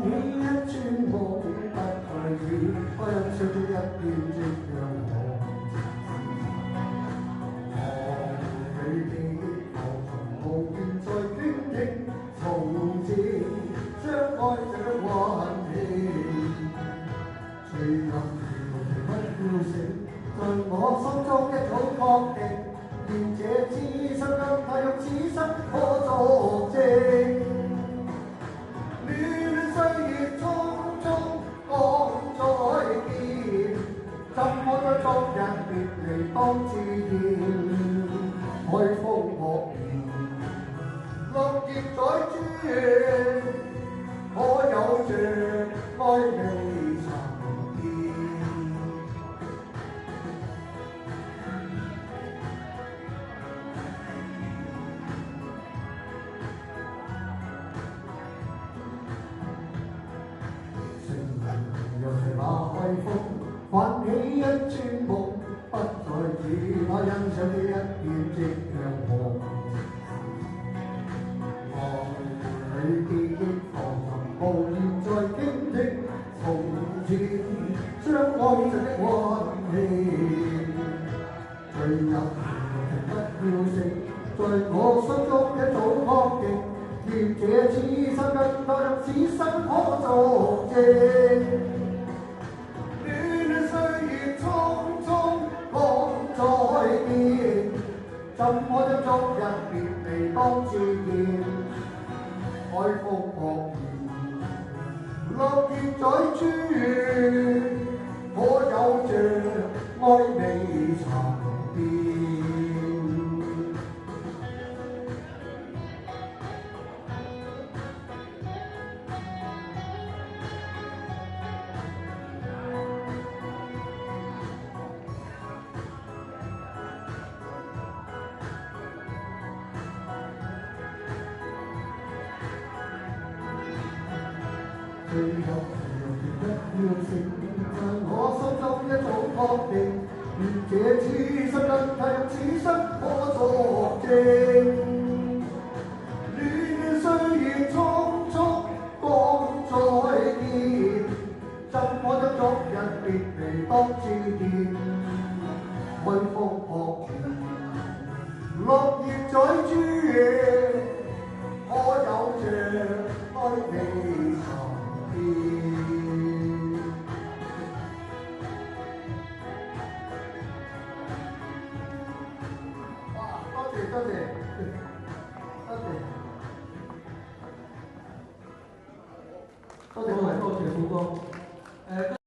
起一串夢不再止，我欣賞一片夕陽紅。望裏記憶浮沉無言再傾聽，從前相愛這溫馨，醉入調皮不要醒，在我心中一早確定。願這此生跟他用此生可作證，戀歲月匆匆講再見，怎麼將昨日別離當自然？海風惡言，綠葉在轉，可有着愛未曾見？若隨那海風，泛起一串夢，不再只可欣賞這一片夕陽紅。望裏記憶浮沉，無言再傾聽，從前相愛時的溫馨。醉入調皮不要醒，在我心中一早確定。願這此生跟他用此生可作證，戀歲月匆匆講再見，怎可將昨日別離當自然？海風惡言，綠葉在轉，可有着愛未曾變？醉入調皮不要醒，在我心中一早確定。願這此生跟他用此生可作證，戀歲月匆匆講再見，怎可將昨日別離當自然？海風惡言，綠葉在轉，可有着愛未曾變？哇！多謝多謝多謝多謝各位，多謝富哥。